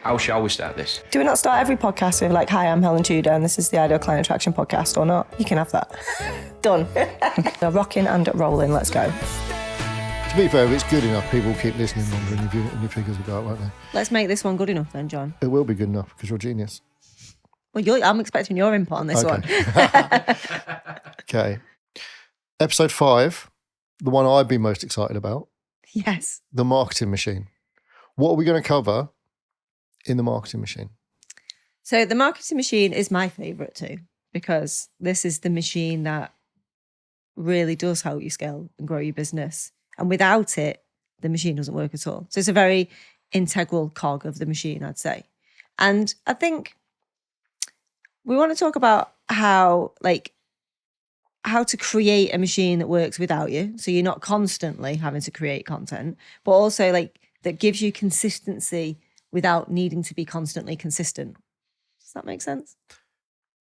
How shall we start this? Do we not start every podcast with like, hi, I'm Helen Tudor and this is the Ideal Client Attraction Podcast, or not? You can have that. Done. We're rocking and rolling. Let's go. To be fair, if it's good enough, people will keep listening longer and your figures will go up, won't they? Let's make this one good enough then, John. It will be good enough because you're a genius. Well, I'm expecting your input on this one. Okay. Episode 5, the one I've been most excited about. Yes. The marketing machine. What are we going to cover in the marketing machine? So the marketing machine is my favourite too, because this is the machine that really does help you scale and grow your business. And without it, the machine doesn't work at all. So it's a very integral cog of the machine, I'd say. And I think we want to talk about how to create a machine that works without you. So you're not constantly having to create content, but also that gives you consistency without needing to be constantly consistent. Does that make sense?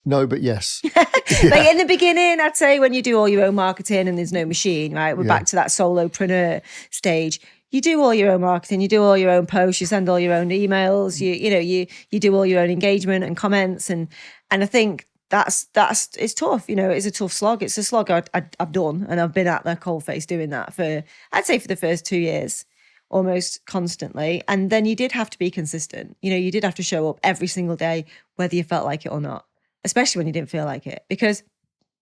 No, but yes. Like in the beginning, I'd say when you do all your own marketing and there's no machine, right? We're back to that solopreneur stage. You do all your own marketing, you do all your own posts, you send all your own emails, you do all your own engagement and comments. And I think that's it's tough. It's a tough slog. It's a slog I've done, and I've been at the coalface doing that I'd say for the first 2 years. Almost constantly. And then you did have to be consistent. You did have to show up every single day, whether you felt like it or not, especially when you didn't feel like it. Because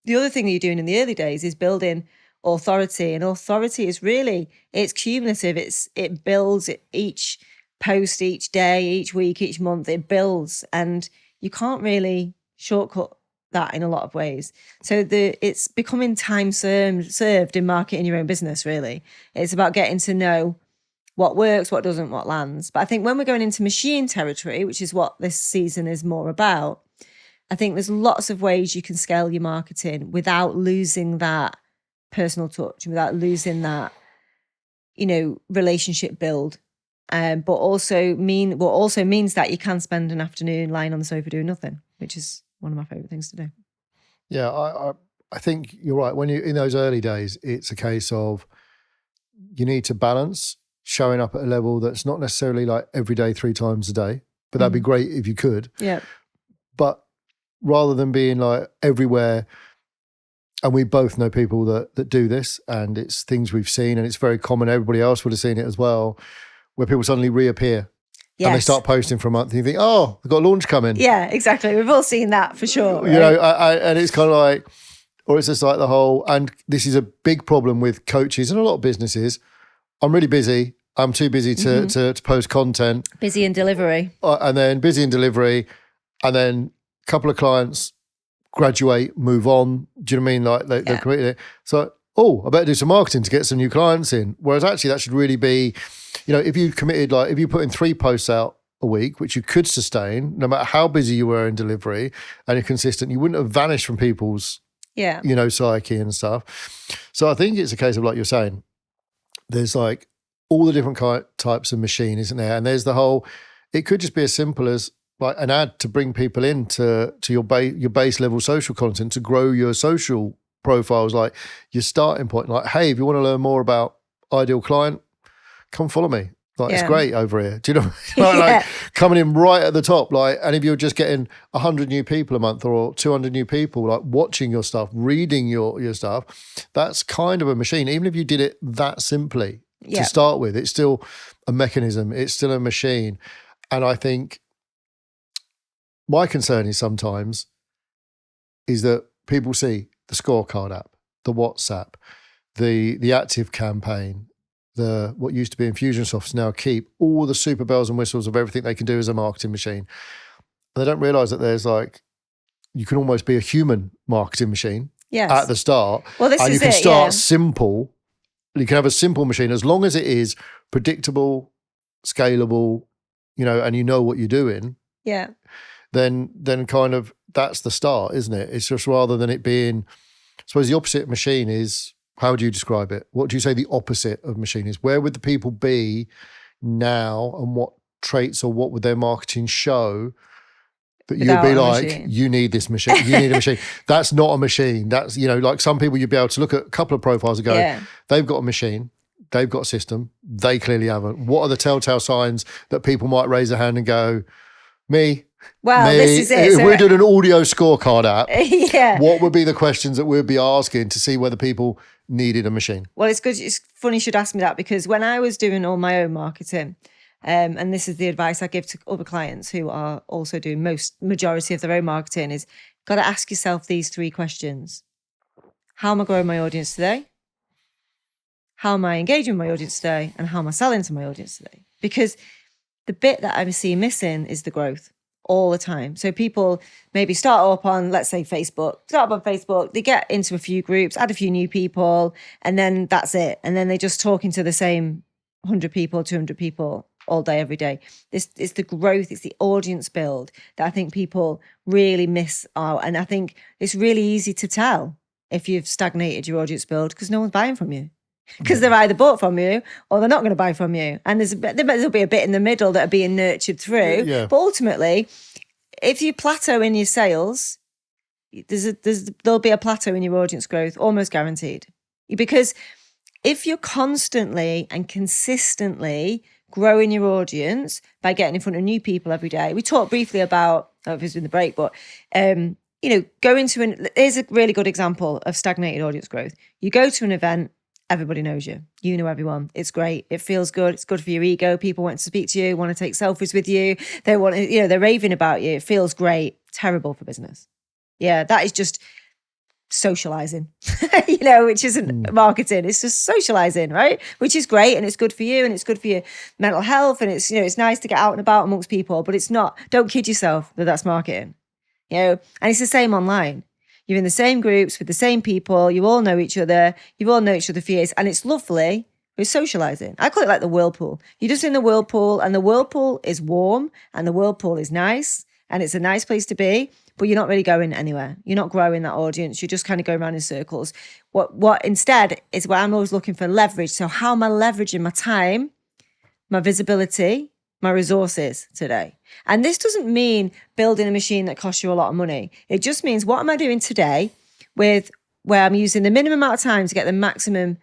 the other thing that you're doing in the early days is building authority. And authority is it's cumulative. It builds each post, each day, each week, each month, it builds. And you can't really shortcut that in a lot of ways. So it's becoming time served in marketing your own business, really. It's about getting to know what works, what doesn't, what lands. But I think when we're going into machine territory, which is what this season is more about, I think there's lots of ways you can scale your marketing without losing that personal touch, without losing that, relationship build. But also means that you can spend an afternoon lying on the sofa doing nothing, which is one of my favorite things to do. Yeah, I think you're right. When you're in those early days, it's a case of you need to balance showing up at a level that's not necessarily like every day, 3 times a day, but that'd be great if you could. Yeah. But rather than being like everywhere, and we both know people that do this, and it's things we've seen, and it's very common. Everybody else would have seen it as well, where people suddenly reappear. Yes. And they start posting for a month and you think, oh, they've got a launch coming. Yeah, exactly. We've all seen that for sure. Right? And it's kind of like, or it's just like the whole, and this is a big problem with coaches and a lot of businesses. I'm really busy. I'm too busy to post content. Busy in delivery. And then busy in delivery. And then a couple of clients graduate, move on. Do you know what I mean? Like they're completely, so, I better do some marketing to get some new clients in. Whereas actually that should really be, if you committed, like if you put in 3 posts out a week, which you could sustain, no matter how busy you were in delivery and you're consistent, you wouldn't have vanished from people's, psyche and stuff. So I think it's a case of, like you're saying, there's like all the different types of machine, isn't there? And there's the whole, it could just be as simple as like an ad to bring people into your base level social content, to grow your social profiles, like your starting point. Like, hey, if you want to learn more about Ideal Client, come follow me. Like, it's great over here. Do you know? Like coming in right at the top. Like, and if you're just getting 100 new people a month or 200 new people, like watching your stuff, reading your stuff, that's kind of a machine. Even if you did it that simply to start with, it's still a mechanism. It's still a machine. And I think my concern is sometimes is that people see the scorecard app, the WhatsApp, the active campaign, what used to be Infusionsoft's now Keep, all the super bells and whistles of everything they can do as a marketing machine. And they don't realize that there's like, you can almost be a human marketing machine at the start. Well, this and is you can start simple. You can have a simple machine as long as it is predictable, scalable, and you know what you're doing. Yeah. Then kind of that's the start, isn't it? It's just rather than it being, I suppose the opposite of machine is, how would you describe it? What do you say the opposite of machine is? Where would the people be now, and what traits or what would their marketing show that you'd be like, you need this machine, you need a machine. That's not a machine. That's, like some people you'd be able to look at a couple of profiles and go, they've got a machine. They've got a system. They clearly haven't. What are the telltale signs that people might raise their hand and go, me? Well, this is it. If we're doing an audio scorecard app, yeah. what would be the questions that we'd be asking to see whether people needed a machine? Well, it's good. It's funny you should ask me that, because when I was doing all my own marketing, and this is the advice I give to other clients who are also doing majority of their own marketing, is got to ask yourself these 3 questions. How am I growing my audience today? How am I engaging with my audience today? And how am I selling to my audience today? Because the bit that I see missing is the growth all the time. So people maybe start up on, let's say, Facebook, they get into a few groups, add a few new people, and then that's it. And then they're just talking to the same 100 people, 200 people all day, every day. This is the growth, it's the audience build that I think people really miss out. And I think it's really easy to tell if you've stagnated your audience build, because no one's buying from you. Because they're either bought from you or they're not going to buy from you. And there'll be a bit in the middle that are being nurtured through. Yeah. But ultimately, if you plateau in your sales, there'll be a plateau in your audience growth, almost guaranteed. Because if you're constantly and consistently growing your audience by getting in front of new people every day. We talked briefly about, I don't know if it's in the break, but going to here's a really good example of stagnated audience growth. You go to an event, everybody knows you. You know everyone. It's great. It feels good. It's good for your ego. People want to speak to you, want to take selfies with you. They want to, they're raving about you. It feels great. Terrible for business. Yeah, that is just socializing, which isn't marketing. It's just socializing, right? Which is great, and it's good for you, and it's good for your mental health, and it's it's nice to get out and about amongst people. But it's not. Don't kid yourself that that's marketing. And it's the same online. You're in the same groups with the same people. You all know each other. You all know each other for years. And it's lovely. It's socializing. I call it like the whirlpool. You're just in the whirlpool, and the whirlpool is warm, and the whirlpool is nice, and it's a nice place to be, but you're not really going anywhere. You're not growing that audience. You're just kind of going around in circles. What instead is where I'm always looking for leverage. So how am I leveraging my time, my visibility, my resources today? And this doesn't mean building a machine that costs you a lot of money. It just means, what am I doing today with where I'm using the minimum amount of time to get the maximum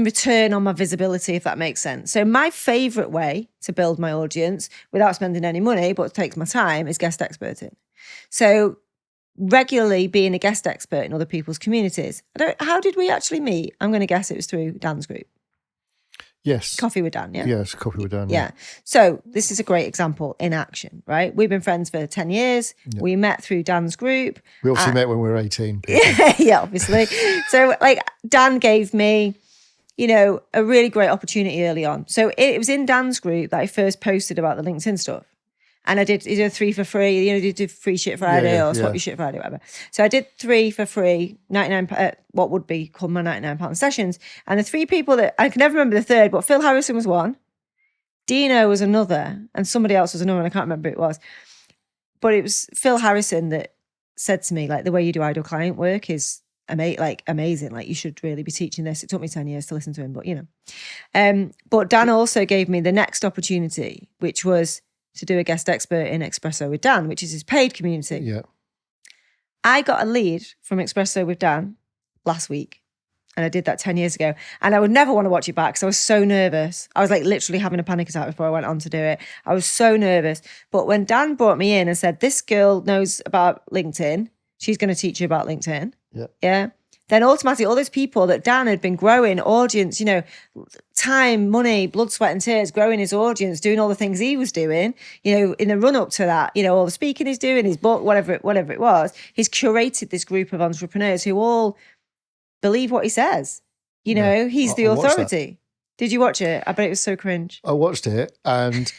return on my visibility, if that makes sense. So my favorite way to build my audience without spending any money, but it takes my time, is guest experting. So regularly being a guest expert in other people's communities. How did we actually meet? I'm going to guess it was through Dan's group. Yes. Coffee with Dan, yeah? Yes, Coffee with Dan. Yeah. So this is a great example in action, right? We've been friends for 10 years. Yep. We met through Dan's group. We obviously met when we were 18. Yeah, obviously. So Dan gave me, a really great opportunity early on. So it was in Dan's group that I first posted about the LinkedIn stuff. And I did 3 for free, did free shit Friday or swap your shit Friday, whatever. So I did 3 for free, 99, what would be called my £99 sessions. And the 3 people that, I can never remember the third, but Phil Harrison was one, Dino was another, and somebody else was another, and I can't remember who it was. But it was Phil Harrison that said to me, the way you do ideal client work is amazing. You should really be teaching this. It took me 10 years to listen to him, but But Dan also gave me the next opportunity, which was to do a guest expert in Espresso with Dan, which is his paid community. Yeah. I got a lead from Espresso with Dan last week, and I did that 10 years ago. And I would never want to watch it back because I was so nervous. I was literally having a panic attack before I went on to do it. I was so nervous. But when Dan brought me in and said, this girl knows about LinkedIn, she's going to teach you about LinkedIn. Yeah. Yeah. Then automatically all those people that Dan had been growing, audience, time, money, blood, sweat and tears, growing his audience, doing all the things he was doing, in the run up to that, all the speaking he's doing, his book, whatever it was, he's curated this group of entrepreneurs who all believe what he says. He's the authority. Did you watch it? I bet it was so cringe. I watched it, and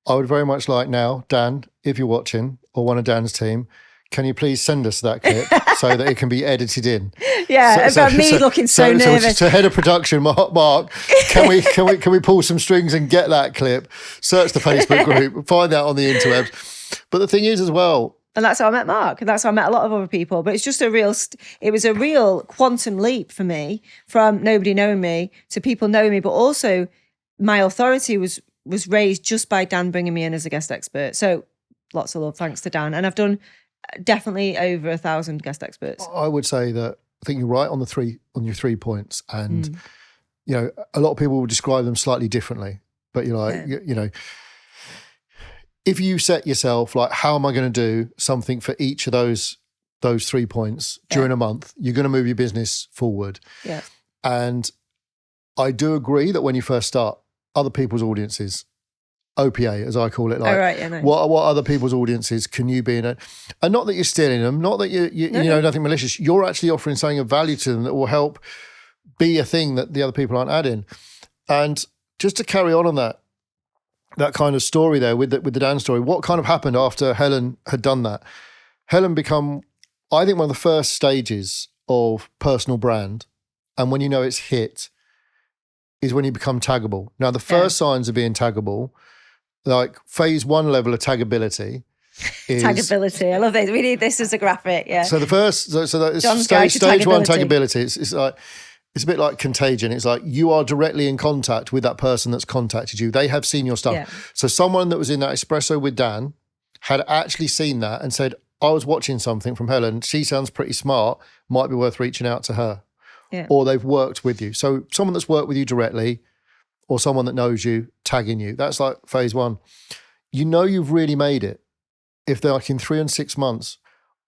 I would very much like now, Dan, if you're watching, or one of Dan's team, can you please send us that clip so that it can be edited in? Yeah, looking so nervous. So head of production, Mark, can we pull some strings and get that clip? Search the Facebook group, find that on the interwebs. But the thing is as well, and that's how I met Mark, and that's how I met a lot of other people. But it's just it was a real quantum leap for me from nobody knowing me to people knowing me, but also my authority was raised just by Dan bringing me in as a guest expert. So lots of love, thanks to Dan. And I've done definitely over 1,000 guest experts. I would say that think you're right on your 3 points. And, you know, a lot of people will describe them slightly differently, but you're like, you know, if you set yourself like, how am I going to do something for each of those 3 points during a month, you're going to move your business forward. Yeah. And I do agree that when you first start, other people's audiences, OPA, as I call it, like what other people's audiences can you be in it? And not that you're stealing them, not that you know, nothing malicious. You're actually offering something of value to them that will help be a thing that the other people aren't adding. And just to carry on that kind of story there with the Dan story, what kind of happened after Helen had done that? Helen become, I think, one of the first stages of personal brand, and when you know it's hit, is when you become taggable. Now, the first signs of being taggable, like phase 1 level of taggability is... Taggability, I love this. We need this as a graphic, So the first, so that stage 1 taggability, it's like, it's a bit like contagion. It's like you are directly in contact with that person that's contacted you. They have seen your stuff. Yeah. So someone that was in that espresso with Dan had actually seen that and said, I was watching something from Helen. She sounds pretty smart. Might be worth reaching out to her. Yeah. Or they've worked with you. So someone that's worked with you directly, or someone that knows you, tagging you. That's like phase 1. You know you've really made it if they're like in 3 and 6 months.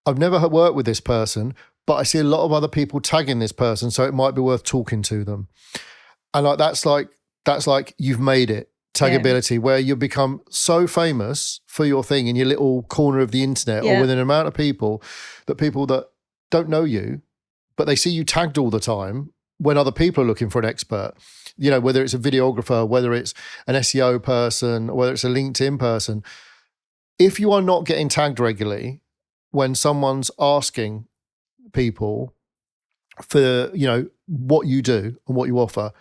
I've never worked with this person, but I see a lot of other people tagging this person, so it might be worth talking to them. And like that's like you've made it. Taggability, where you become so famous for your thing in your little corner of the internet or with an amount of people that don't know you, but they see you tagged all the time when other people are looking for an expert. You know, whether it's a videographer, whether it's an SEO person, whether it's a LinkedIn person. If you are not getting tagged regularly when someone's asking people for, you know, what you do and what you offer,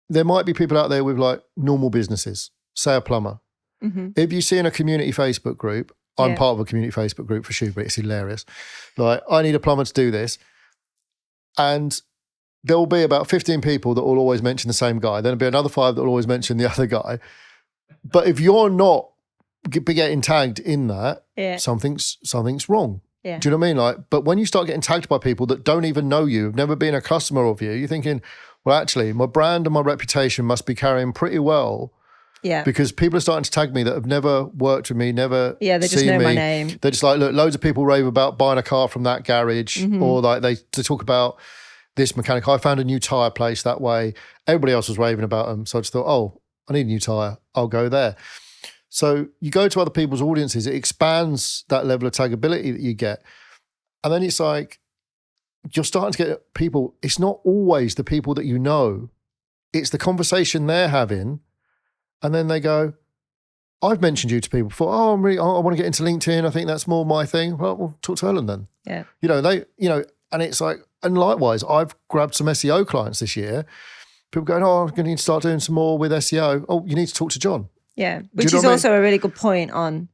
there might be people out there with like normal businesses, say a plumber. Mm-hmm. If you see in a community Facebook group, I'm part of a community Facebook group for Shoebury, it's hilarious. Like, I need a plumber to do this. And there will be about 15 people that will always mention the same guy. Then there'll be another 5 that will always mention the other guy. But if you're not getting tagged in that, something's wrong. Yeah. Do you know what I mean? Like, but when you start getting tagged by people that don't even know you, have never been a customer of you, you're thinking, well, actually, my brand and my reputation must be carrying pretty well. Yeah. Because people are starting to tag me that have never worked with me, never they just know my name. They're just like, look, loads of people rave about buying a car from that garage, or like they talk about this mechanic. I found a new tyre place that way. Everybody else was raving about them. So I just thought, oh, I need a new tyre. I'll go there. So you go to other people's audiences, it expands that level of taggability that you get. And then it's like, you're starting to get people, it's not always the people that you know, it's the conversation they're having. And then they go, I've mentioned you to people before. Oh, I want to get into LinkedIn. I think that's more my thing. Well, we'll talk to Helen then. Yeah. And it's like, and likewise, I've grabbed some SEO clients this year. People going, oh, I'm going to need to start doing some more with SEO. Oh, you need to talk to John. Yeah. Which is also a really good point on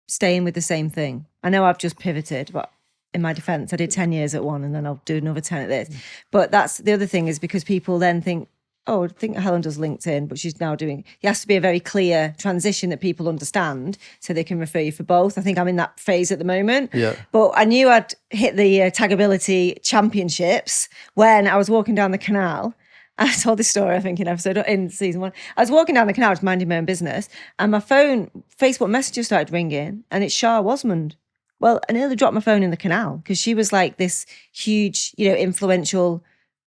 staying with the same thing. I know I've just pivoted, but in my defense, I did 10 years at one and then I'll do another 10 at this. But that's the other thing, is because people then think, oh, I think Helen does LinkedIn, but she's now doing, it has to be a very clear transition that people understand so they can refer you for both. I think I'm in that phase at the moment. Yeah. But I knew I'd hit the taggability championships when I was walking down the canal. I told this story, I think, in season 1. I was walking down the canal, just minding my own business, and my phone, Facebook Messenger started ringing, and it's Shah Wasmond. Well, I nearly dropped my phone in the canal because she was like this huge, influential.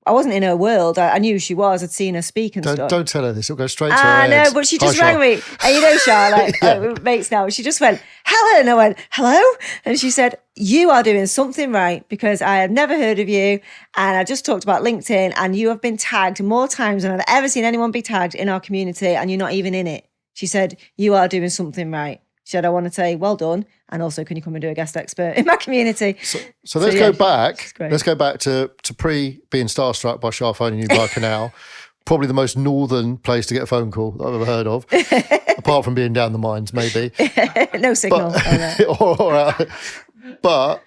I wasn't in her world. I knew who she was. I'd seen her speak and stuff. Don't tell her this. It'll go straight to her head. I know, but she just rang me. And Shah, we're mates now. She just went, Helen. I went, hello? And she said, you are doing something right because I have never heard of you. And I just talked about LinkedIn and you have been tagged more times than I've ever seen anyone be tagged in our community and you're not even in it. She said, you are doing something right. She said, I want to say, well done. And also, can you come and do a guest expert in my community? So let's go back. Let's go back to being starstruck by Shah phoning you by canal. Probably the most northern place to get a phone call that I've ever heard of, apart from being down the mines, maybe. No signal. But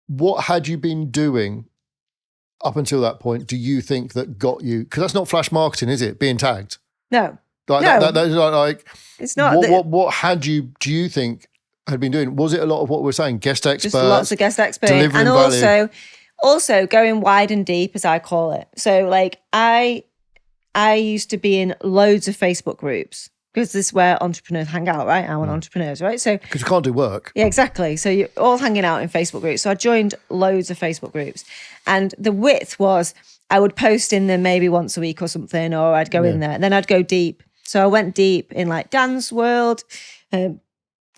what had you been doing up until that point, do you think, that got you? Because that's not flash marketing, is it? Being tagged? No. It's not. What do you think had been doing? Was it a lot of what we're saying? Guest experts? Just lots of guest experts. Delivering And value. also going wide and deep, as I call it. So like I used to be in loads of Facebook groups because this is where entrepreneurs hang out, right? I want entrepreneurs, right? So Because you can't do work. yeah, exactly. So you're all hanging out in Facebook groups. So I joined loads of Facebook groups, and the width was I would post in them maybe once a week or something, or I'd go in there, and then I'd go deep. So I went deep in like Dan's world, a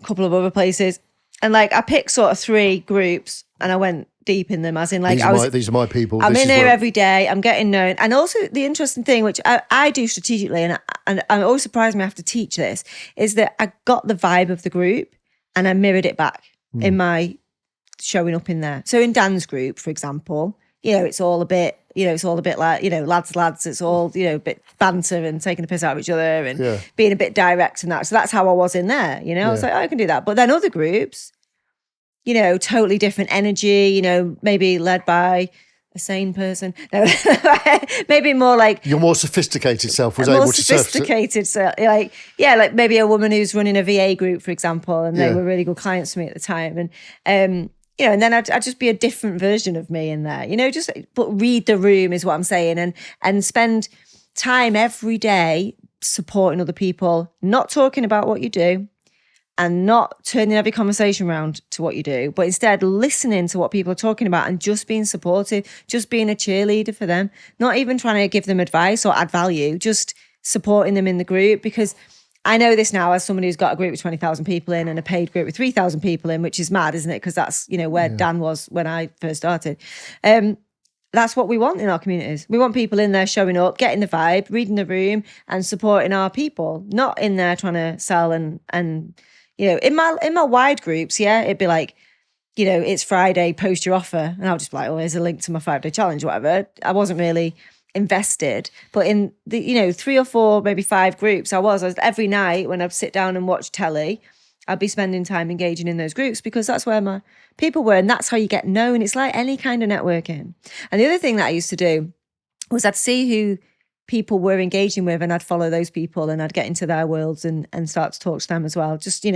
couple of other places, and like I picked sort of 3 groups, and I went deep in them, as in like These are my people. I'm This in is here where- every day. I'm getting known. And also the interesting thing, which I do strategically, and it always surprised me I have to teach this, is that I got the vibe of the group and I mirrored it back in my showing up in there. So in Dan's group, for example, it's all a bit like, lads, it's all, a bit banter and taking the piss out of each other and being a bit direct and that. So that's how I was in there, I was like, I can do that. But then other groups, totally different energy, maybe led by a sane person. No, maybe more like your more sophisticated self was more able to sophisticated. So like maybe a woman who's running a VA group, for example, and they were really good clients for me at the time. And and then I'd just be a different version of me in there. But read the room is what I'm saying, and spend time every day supporting other people, not talking about what you do, and not turning every conversation around to what you do, but instead listening to what people are talking about and just being supportive, just being a cheerleader for them, not even trying to give them advice or add value, just supporting them in the group. Because I know this now as somebody who's got a group with 20,000 people in and a paid group with 3,000 people in, which is mad, isn't it? Because that's, where Dan was when I first started. That's what we want in our communities. We want people in there showing up, getting the vibe, reading the room and supporting our people, not in there trying to sell and in my wide groups, it'd be like, it's Friday, post your offer. And I'll just be like, here's a link to my 5-day challenge, whatever. I wasn't really invested. But in the, 3 or 4, maybe 5 groups, I was every night when I'd sit down and watch telly, I'd be spending time engaging in those groups because that's where my people were. And that's how you get known. It's like any kind of networking. And the other thing that I used to do was I'd see who people were engaging with and I'd follow those people and I'd get into their worlds and start to talk to them as well. Just,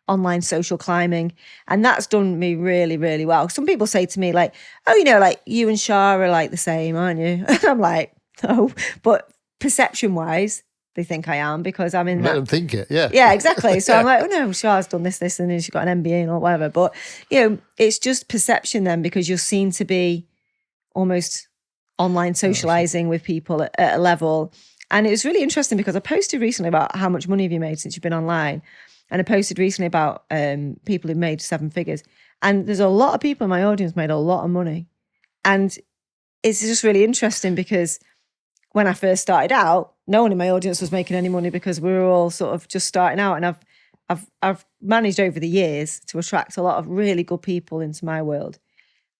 online social climbing. And that's done me really, really well. Some people say to me like, like you and Shah are like the same, aren't you? And I'm like, no. But perception wise, they think I am because I'm in Let them think it, yeah. Yeah, exactly. So I'm like, oh no, Shah's done this, and then she's got an MBA or whatever. But, it's just perception then because you're seen to be almost online socializing with people at a level. And it was really interesting because I posted recently about how much money have you made since you've been online. And I posted recently about people who've made 7 figures. And there's a lot of people in my audience made a lot of money. And it's just really interesting because when I first started out, no one in my audience was making any money because we were all sort of just starting out. And I've managed over the years to attract a lot of really good people into my world.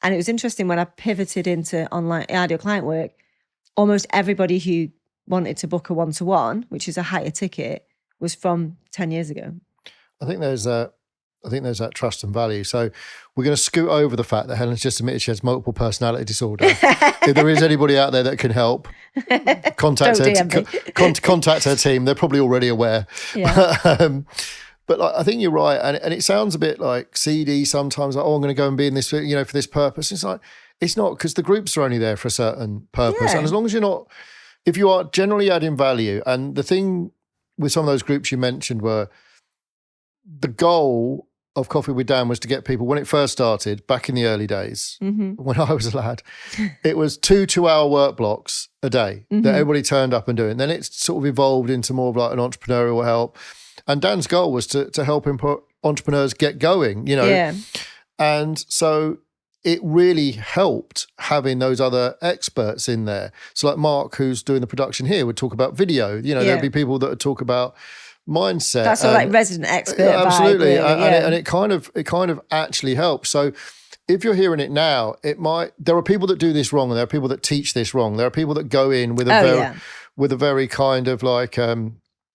And it was interesting when I pivoted into online ideal client work, almost everybody who wanted to book a one-to-one, which is a higher ticket, was from 10 years ago. I think there's that trust and value. So we're going to scoot over the fact that Helen's just admitted she has multiple personality disorder. If there is anybody out there that can help, contact her team. They're probably already aware. Yeah. But I think you're right. And it sounds a bit like seedy sometimes, like, I'm going to go and be in this, for this purpose. It's like, it's not, because the groups are only there for a certain purpose. Yeah. And as long as if you are generally adding value, and the thing with some of those groups you mentioned were, the goal of Coffee with Dan was to get people, when it first started, back in the early days, when I was a lad, it was 2 2-hour work blocks a day that everybody turned up and doing. Then it's sort of evolved into more of like an entrepreneurial help. And Dan's goal was to help entrepreneurs get going, Yeah. And so it really helped having those other experts in there. So like Mark, who's doing the production here, would talk about video. There'd be people that would talk about mindset. That's all like resident expert. Absolutely. Vibe, really, and it kind of actually helps. So if you're hearing it now, there are people that do this wrong and there are people that teach this wrong. There are people that go in with a very kind of like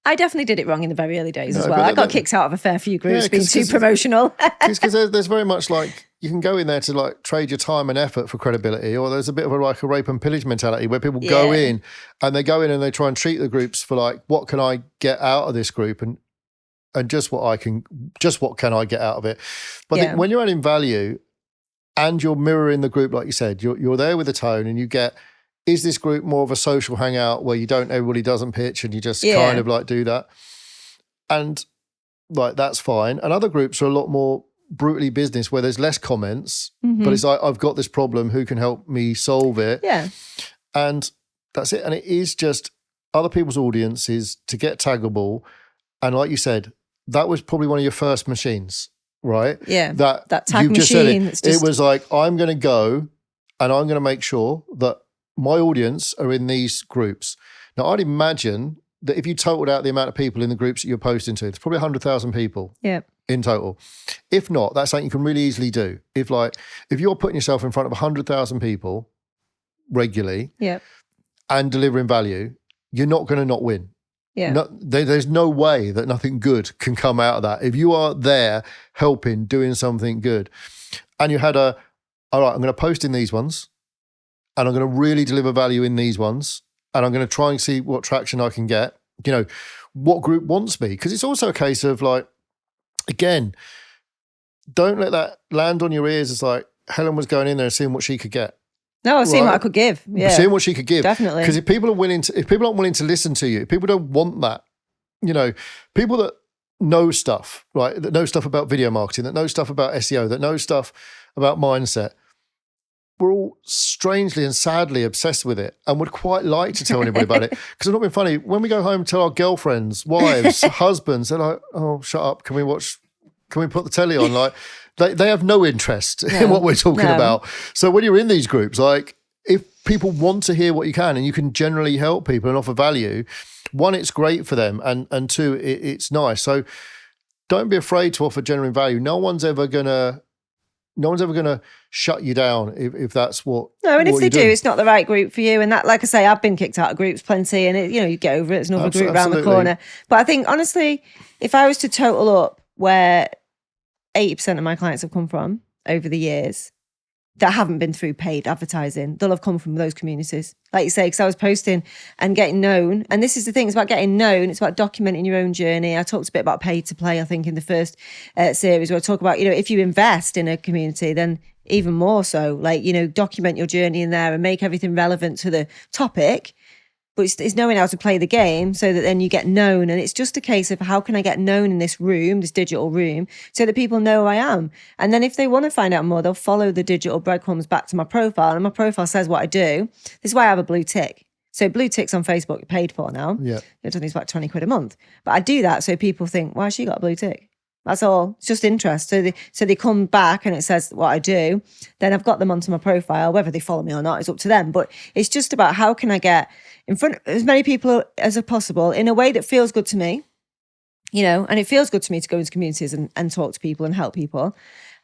I definitely did it wrong in the very early days as well. I got kicked out of a fair few groups being too promotional. Because there's very much like, you can go in there to like trade your time and effort for credibility, or there's a bit of a rape and pillage mentality where people go in and they try and treat the groups for like, what can I get out of this group? And and just what can I get out of it. But I think when you're adding value and you're mirroring the group, like you said, you're there with a tone, and you get, is this group more of a social hangout where everybody doesn't pitch and you just kind of like do that? And like, that's fine. And other groups are a lot more brutally business where there's less comments, but it's like, I've got this problem, who can help me solve it? Yeah. And that's it. And it is just other people's audiences to get taggable. And like you said, that was probably one of your first machines, right? Yeah. That tag machine. It was like, I'm going to go and I'm going to make sure that my audience are in these groups. Now, I'd imagine that if you totaled out the amount of people in the groups that you're posting to, it's probably 100,000 people in total. If not, that's something you can really easily do. If you're putting yourself in front of 100,000 people regularly and delivering value, you're not going to not win. Yeah. There's no way that nothing good can come out of that. If you are there helping, doing something good, and you had all right, I'm going to post in these ones, and I'm going to really deliver value in these ones, and I'm going to try and see what traction I can get, what group wants me. Because it's also a case of like, again, don't let that land on your ears as like Helen was going in there and seeing what she could get. No, I was seeing what I could give. Yeah. Seeing what she could give. Definitely. Because if people aren't willing to listen to you, if people don't want that, people that know stuff, right, that know stuff about video marketing, that know stuff about SEO, that know stuff about mindset, we're all strangely and sadly obsessed with it and would quite like to tell anybody about it. Because it's not been funny. When we go home and tell our girlfriends, wives, husbands, they're like, oh, shut up. Can we put the telly on? Like, they have no interest in what we're talking about. So when you're in these groups, like, if people want to hear what you can and you can generally help people and offer value, one, it's great for them. And two, it's nice. So don't be afraid to offer genuine value. No one's ever going to shut you down if that's what. No, and if they do, it's not the right group for you. And that, like I say, I've been kicked out of groups plenty, and you get over it. There's another group around the corner. But I think honestly, if I was to total up where 80% of my clients have come from over the years that haven't been through paid advertising, they'll have come from those communities. Like you say, because I was posting and getting known. And this is the thing, it's about getting known. It's about documenting your own journey. I talked a bit about pay to play, I think, in the first series, where I talk about, if you invest in a community, then even more so, like, document your journey in there and make everything relevant to the topic. But it's knowing how to play the game so that then you get known. And it's just a case of, how can I get known in this room, this digital room, so that people know who I am? And then if they want to find out more, they'll follow the digital breadcrumbs back to my profile. And my profile says what I do. This is why I have a blue tick. So blue ticks on Facebook are paid for now. Yeah. I think it's about 20 quid a month. But I do that so people think, why has she got a blue tick? That's all. It's just interest. So they come back and it says what I do. Then I've got them onto my profile. Whether they follow me or not is up to them. But it's just about, how can I get in front of as many people as possible in a way that feels good to me, and it feels good to me to go into communities and talk to people and help people.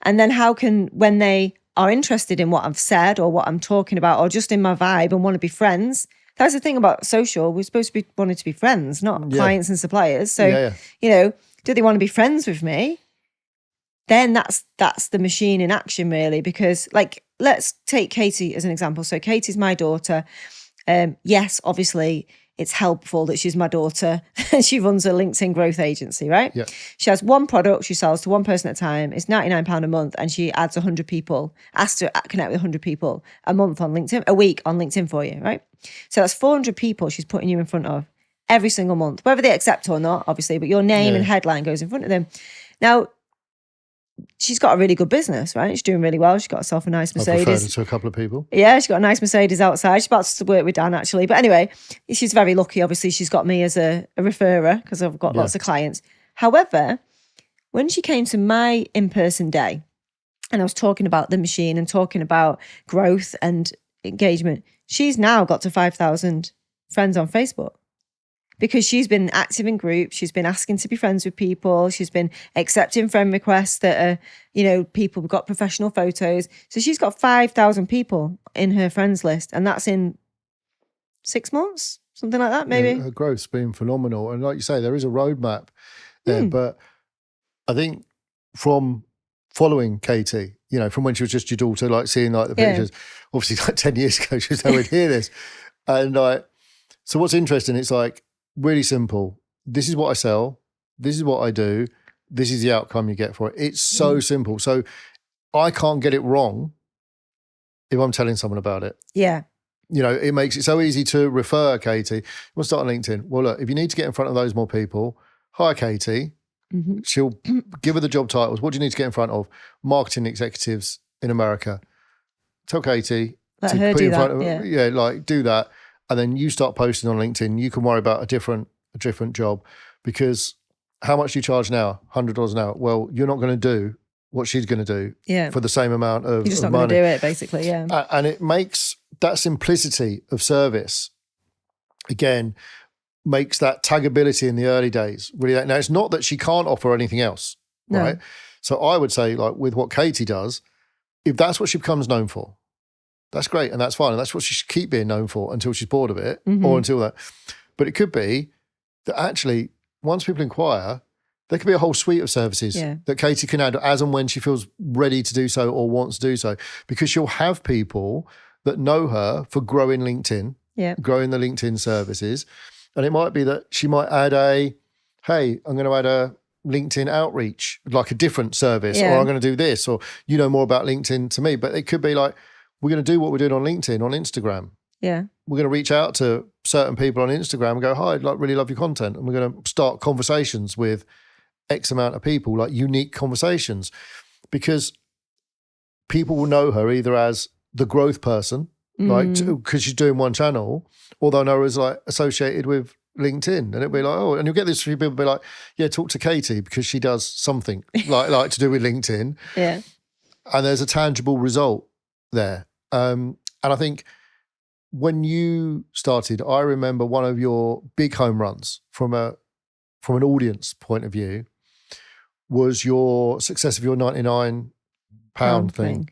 And then how can, when they are interested in what I've said or what I'm talking about, or just in my vibe and want to be friends, that's the thing about social. We're supposed to be wanting to be friends, not clients and suppliers. So, do they want to be friends with me? Then that's the machine in action, really. Because, like, let's take Katie as an example. So Katie's my daughter. Yes, obviously, it's helpful that she's my daughter. She runs a LinkedIn growth agency, right? Yeah. She has one product she sells to one person at a time. It's £99 a month, and she adds 100 people, asks to connect with 100 people a month on LinkedIn, a week on LinkedIn for you, right? So that's 400 people she's putting you in front of every single month, whether they accept or not, obviously, but your name and headline goes in front of them. Now, she's got a really good business, right? She's doing really well. She's got herself a nice Mercedes. I've referred to a couple of people. Yeah, she's got a nice Mercedes outside. She's about to work with Dan, actually. But anyway, she's very lucky. Obviously, she's got me as a referrer because I've got lots of clients. However, when she came to my in-person day and I was talking about the machine and talking about growth and engagement, she's now got to 5,000 friends on Facebook. Because she's been active in groups, she's been asking to be friends with people, she's been accepting friend requests that are, people who've got professional photos. So she's got 5,000 people in her friends list, and that's in 6 months, something like that, maybe. Her growth's been phenomenal. And like you say, there is a roadmap there. But I think from following Katie, from when she was just your daughter, like seeing like the pictures, obviously like 10 years ago, she was nowhere near this. And so what's interesting, it's like, really simple. This is what I sell. This is what I do. This is the outcome you get for it. It's so simple. So I can't get it wrong if I'm telling someone about it. Yeah. You know, it makes it so easy to refer Katie. We'll start on LinkedIn. Well, look, if you need to get in front of those more people, hire Katie. She'll give her the job titles. What do you need to get in front of? Marketing executives in America. Tell Katie Let her do that. Like do that. And then you start posting on LinkedIn. You can worry about a different job, because how much do you charge now? $100 an hour. Well, you're not going to do what she's going to do for the same amount of money. You're just not going to do it, basically, yeah. And it makes that simplicity of service, again, makes that taggability in the early days really. Now, it's not that she can't offer anything else, right? So I would say, like with what Katie does, if that's what she becomes known for, that's great and that's fine. And that's what she should keep being known for until she's bored of it or until that. But it could be that actually, once people inquire, there could be a whole suite of services that Katie can add as and when she feels ready to do so or wants to do so, because she'll have people that know her for growing LinkedIn, growing the LinkedIn services. And it might be that she might add hey, I'm going to add a LinkedIn outreach, like a different service, or I'm going to do this, or you know more about LinkedIn to me. But it could be like, we're going to do what we're doing on LinkedIn, on Instagram. Yeah. We're going to reach out to certain people on Instagram and go, hi, I'd really love your content. And we're going to start conversations with X amount of people, like unique conversations, because people will know her either as the growth person, like, because she's doing one channel, or they'll know her as like associated with LinkedIn. And it'll be like, oh, and you'll get this few people be like, yeah, talk to Katie because she does something like to do with LinkedIn. Yeah. And there's a tangible result there. And I think when you started, I remember one of your big home runs from an audience point of view was your success of your £99 thing.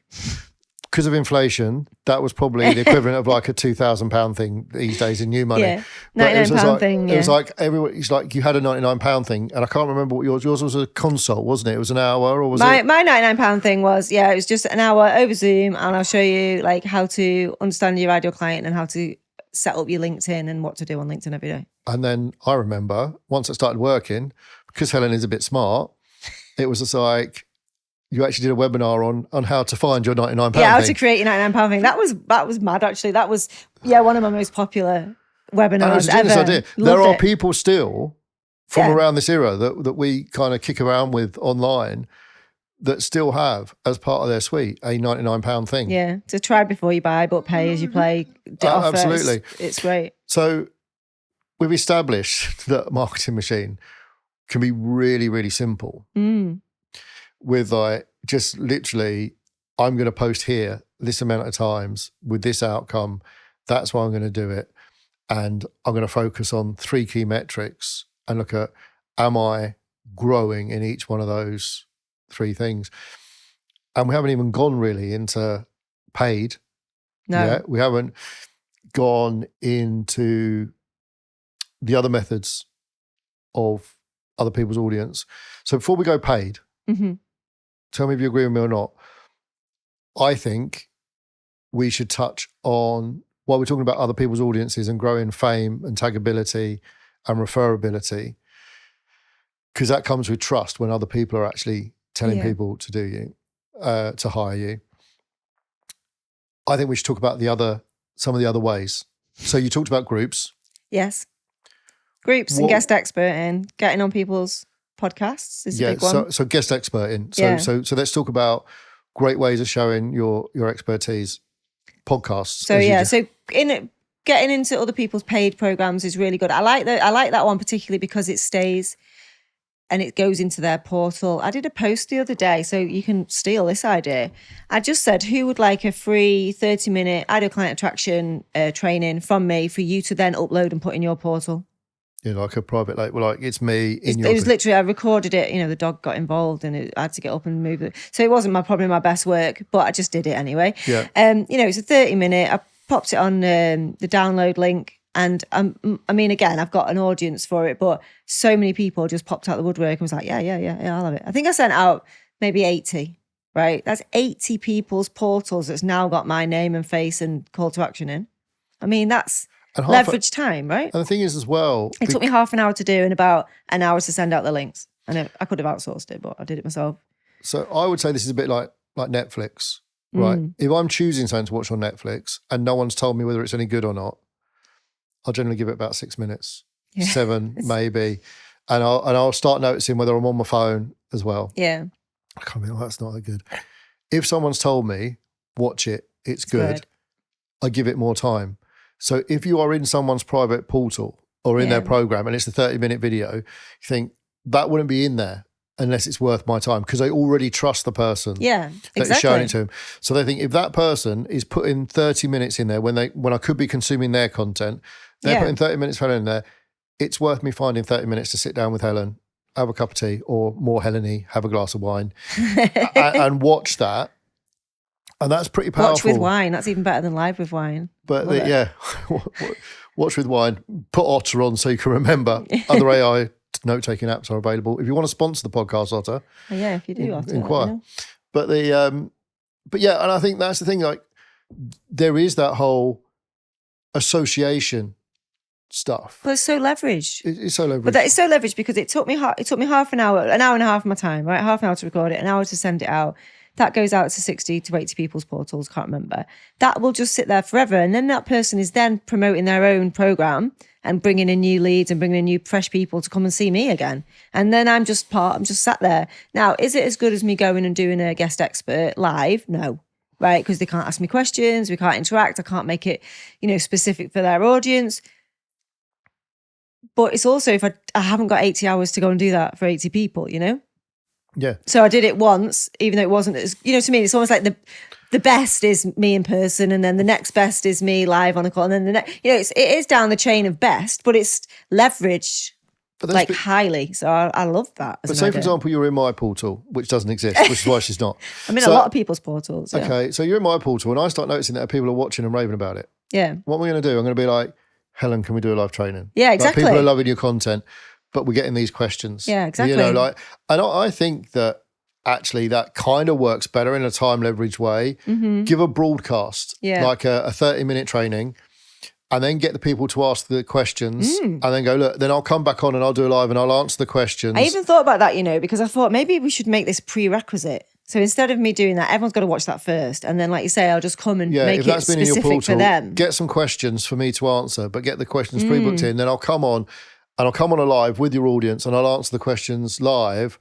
Because of inflation, that was probably the equivalent of like a £2,000 thing these days in new money. Yeah, £99 thing. It was like everyone. It's like you had a £99 thing, and I can't remember what yours was a consult, wasn't it? It was an hour, or was it? My £99 thing was it was just an hour over Zoom, and I'll show you like how to understand your ideal client and how to set up your LinkedIn and what to do on LinkedIn every day. And then I remember once I started working, because Helen is a bit smart, it was just like, you actually did a webinar on how to find your £99 thing. Yeah, how to create your £99 thing. That was mad, actually. That was, one of my most popular webinars ever. Idea. There are people still from around this era that we kind of kick around with online that still have, as part of their suite, a £99 thing. Yeah, to try before you buy, but pay as you play. Absolutely. It's great. So we've established that Marketing Machine can be really, really simple. With like just literally, I'm going to post here this amount of times with this outcome. That's why I'm going to do it. And I'm going to focus on 3 key metrics and look at, am I growing in each one of those 3 things? And we haven't even gone really into paid. No. Yet. We haven't gone into the other methods of other people's audience. So before we go paid, tell me if you agree with me or not. I think we should touch on, while we're talking about other people's audiences and growing fame and taggability and referability, because that comes with trust when other people are actually telling people to do you, to hire you. I think we should talk about some of the other ways. So you talked about groups. Yes. Groups and guest experting, getting on people's podcasts is a big one. So guest experting. So let's talk about great ways of showing your expertise. Podcasts. So getting into other people's paid programs is really good. I like that one particularly because it stays and it goes into their portal. I did a post the other day, so you can steal this idea. I just said, who would like a free 30-minute ideal client attraction training from me for you to then upload and put in your portal? Yeah, like a private, like it's me in your. It was literally, I recorded it. The dog got involved, and I had to get up and move it. So it wasn't probably my best work, but I just did it anyway. Yeah. It's a 30-minute. I popped it on the download link, and again, I've got an audience for it, but so many people just popped out the woodwork and was like, yeah, I'll have it. I think I sent out maybe 80. Right, that's 80 people's portals that's now got my name and face and call to action in. That's. And leverage time, right? And the thing is as well, it took me half an hour to do and about an hour to send out the links. And I could have outsourced it, but I did it myself. So I would say this is a bit like Netflix, right? If I'm choosing something to watch on Netflix and no one's told me whether it's any good or not, I'll generally give it about 6 minutes, 7 maybe, and I'll start noticing whether I'm on my phone as well. Yeah, I can't be, that's not that good. If someone's told me, watch it, it's good, I give it more time. So if you are in someone's private portal or in their program and it's a 30-minute video, you think that wouldn't be in there unless it's worth my time because they already trust the person that is showing it to them. So they think if that person is putting 30 minutes in there when I could be consuming their content, they're putting 30 minutes for Helen in there, it's worth me finding 30 minutes to sit down with Helen, have a cup of tea or more Helen-y, have a glass of wine and watch that. And that's pretty powerful. Watch with wine. That's even better than live with wine. But watch with wine. Put Otter on so you can remember. Other AI note-taking apps are available. If you want to sponsor the podcast, Otter. Oh, yeah, if you do, Otter. Inquire. But and I think that's the thing. Like, there is that whole association stuff. But it's so leveraged. It's so leveraged. But that is so leveraged because it took me half an hour and a half of my time, right? Half an hour to record it, an hour to send it out. That goes out to 60 to 80 people's portals, can't remember. That will just sit there forever. And then that person is then promoting their own program and bringing in new leads and bringing in new fresh people to come and see me again. And then I'm just sat there. Now, is it as good as me going and doing a guest expert live? No, right? Because they can't ask me questions. We can't interact. I can't make it, specific for their audience. But it's also if I haven't got 80 hours to go and do that for 80 people, Yeah. So I did it once, even though it wasn't as, to me, it's almost like the best is me in person and then the next best is me live on a call. And then the next, it is down the chain of best, but it's leveraged highly. So I love that. But say, for example, you're in my portal, which doesn't exist, which is why she's not. I'm in a lot of people's portals. Yeah. Okay. So you're in my portal and I start noticing that people are watching and raving about it. Yeah. What am I going to do? I'm going to be like, Helen, can we do a live training? Yeah, exactly. People are loving your content, but we're getting these questions. Yeah, exactly. And I think that actually that kind of works better in a time leverage way. Mm-hmm. Give a broadcast, like a 30-minute training, and then get the people to ask the questions and then go, look, then I'll come back on and I'll do a live and I'll answer the questions. I even thought about that, because I thought maybe we should make this prerequisite. So instead of me doing that, everyone's got to watch that first. And then, like you say, I'll just come and make it specific for them. Get some questions for me to answer, but get the questions pre-booked in. Then I'll come on and I'll come on a live with your audience and I'll answer the questions live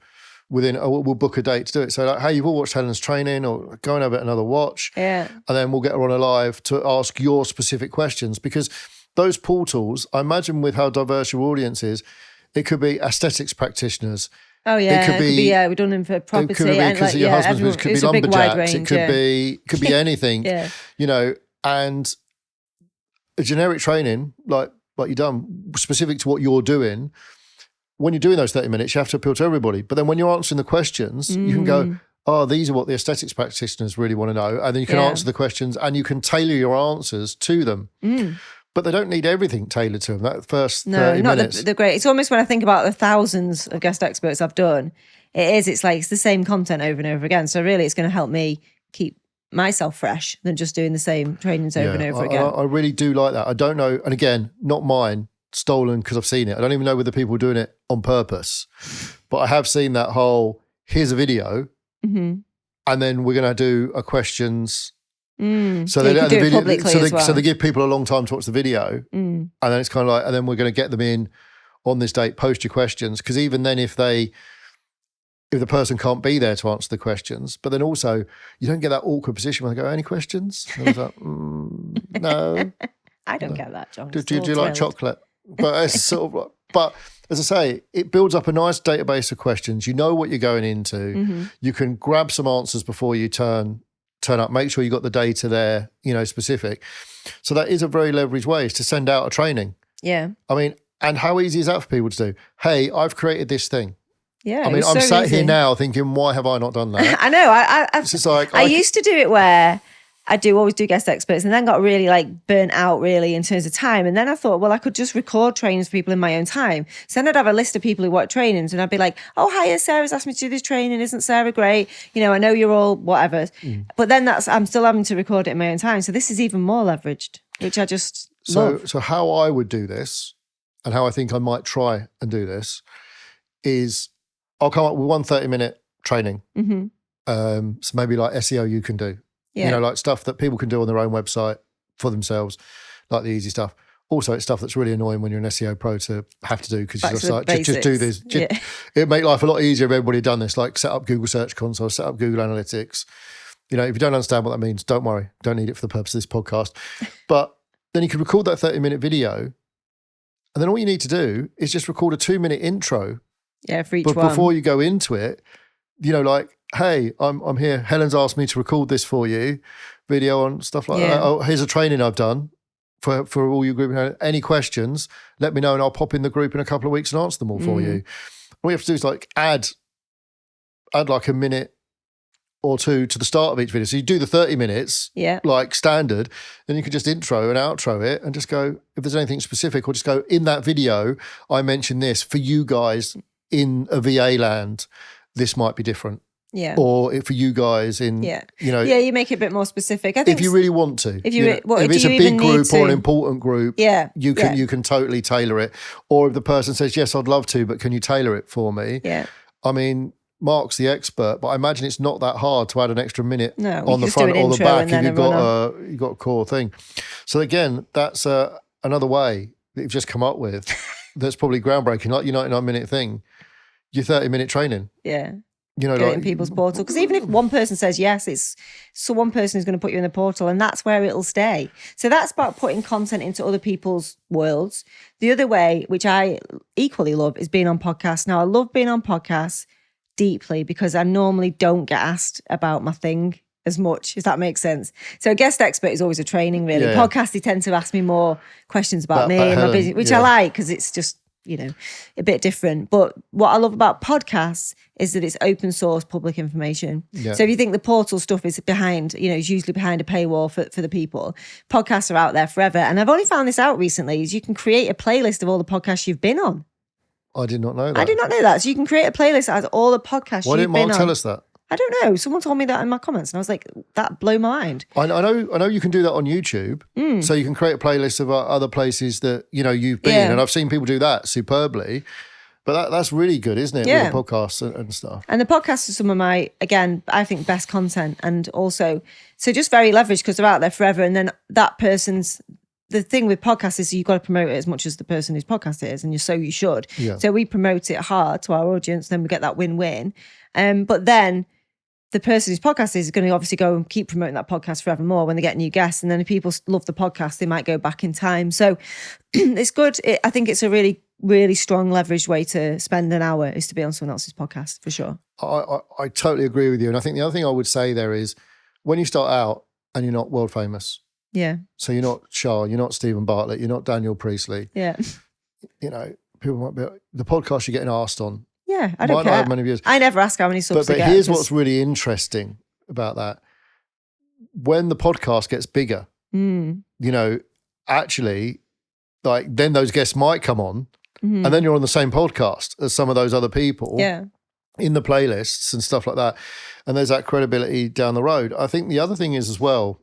we'll book a date to do it. So like, hey, you've all watched Helen's training or go and have another watch. Yeah. And then we'll get her on a live to ask your specific questions because those portals, I imagine with how diverse your audience is, it could be aesthetics practitioners. Oh yeah, it could be we're doing them for property. It could be because of your husband's, it could be lumberjacks, it could be anything, and a generic training like you've done, specific to what you're doing. When you're doing those 30 minutes, you have to appeal to everybody. But then when you're answering the questions, you can go, oh, these are what the aesthetics practitioners really want to know. And then you can answer the questions and you can tailor your answers to them. But they don't need everything tailored to them. That first 30 minutes. The great. It's almost when I think about the thousands of guest experts I've done, it's like it's the same content over and over again. So really it's going to help me keep myself fresh than just doing the same trainings over and over again. I really do like that. I don't know. And again, not mine, stolen because I've seen it. I don't even know whether people are doing it on purpose. But I have seen that whole, here's a video and then we're going to do a questions. So they do it publicly as well. So they give people a long time to watch the video, and then it's kind of like, and then we're going to get them in on this date. Post your questions, because even then, if the person can't be there to answer the questions, but then also you don't get that awkward position where they go, "Any questions?" And I was like, "No." I don't get that, John. Do you like chocolate? But it's sort of. But as I say, it builds up a nice database of questions. You know what you're going into. You can grab some answers before you turn up, make sure you got the data there, specific. So that is a very leveraged way, is to send out a training. Yeah. I mean, and how easy is that for people to do? Hey, I've created this thing. Yeah. I mean, I'm sat here now thinking, why have I not done that? I know. It's just like, I used to do it where I always do guest experts, and then got really burnt out really in terms of time. And then I thought, well, I could just record trainings for people in my own time. So then I'd have a list of people who work trainings, and I'd be like, oh, hiya, Sarah's asked me to do this training. Isn't Sarah great? I know you're all whatever. But then I'm still having to record it in my own time. So this is even more leveraged, which I just So how I would do this and how I think I might try and do this is I'll come up with one 30-minute training. So maybe like SEO you can do, like stuff that people can do on their own website for themselves, like the easy stuff. Also, it's stuff that's really annoying when you're an SEO pro to have to do because you're just like, just do this. It'd make life a lot easier if everybody had done this, like set up Google Search Console, set up Google Analytics. If you don't understand what that means, don't worry. Don't need it for the purpose of this podcast. But then you could record that 30-minute video, and then all you need to do is just record a 2-minute intro. Yeah, for each one. Before you go into it, like, hey, I'm here. Helen's asked me to record this for you, video on stuff like that. Oh, here's a training I've done for all your group. Any questions, let me know and I'll pop in the group in a couple of weeks and answer them all for you. All you have to do is like add like a minute or two to the start of each video. So you do the 30 minutes, like standard, then you can just intro and outro it and just go, if there's anything specific, or just go, in that video, I mentioned this for you guys in a VA land, this might be different. Yeah. Or for you guys in, you make it a bit more specific. I think if you really want to. If if it's a big group or an important group, you can totally tailor it. Or if the person says, yes, I'd love to, but can you tailor it for me? Yeah. I mean, Mark's the expert, but I imagine it's not that hard to add an extra minute on the just front do an or the intro back and if you've got a core thing. So again, that's another way that you've just come up with that's probably groundbreaking, like your 99-minute thing, your 30-minute training. Yeah. Get it in people's portal. Because even if one person says yes, it's one person who's going to put you in the portal, and that's where it'll stay. So that's about putting content into other people's worlds. The other way, which I equally love, is being on podcasts. Now, I love being on podcasts deeply because I normally don't get asked about my thing as much, if that makes sense. So a guest expert is always a training, really. Podcasts, they tend to ask me more questions about me and my business, which I like because it's just, a bit different. But what I love about podcasts is that it's open source public information. Yeah. So if you think the portal stuff is behind, is usually behind a paywall for the people, podcasts are out there forever. And I've only found this out recently, is you can create a playlist of all the podcasts you've been on. I did not know that. I did not know that. So you can create a playlist that has all the podcasts you've been on. Why didn't Mark tell us that? I don't know. Someone told me that in my comments and I was like, that blew my mind. I know you can do that on YouTube. So you can create a playlist of other places that, you've been. And I've seen people do that superbly. But that's really good, isn't it? With the podcasts and stuff. And the podcasts are some of my, again, I think best content. And also, so just very leveraged because they're out there forever. And then that person's, the thing with podcasts is you've got to promote it as much as the person whose podcast it is. And you should. Yeah. So we promote it hard to our audience. Then we get that win-win. But then the person whose podcast is going to obviously go and keep promoting that podcast forevermore when they get new guests. And then if people love the podcast, they might go back in time. So it's good. I think it's a really, really strong leveraged way to spend an hour is to be on someone else's podcast, for sure. I totally agree with you. And I think the other thing I would say there is when you start out and you're not world famous. Yeah. So you're not Shah, you're not Stephen Bartlett, you're not Daniel Priestley. Yeah. People might be, the podcast you're getting asked on. Yeah, I don't care. Many views. I never ask how many subs But here's what's really interesting about that. When the podcast gets bigger, actually, like then those guests might come on and then you're on the same podcast as some of those other people in the playlists and stuff like that. And there's that credibility down the road. I think the other thing is as well,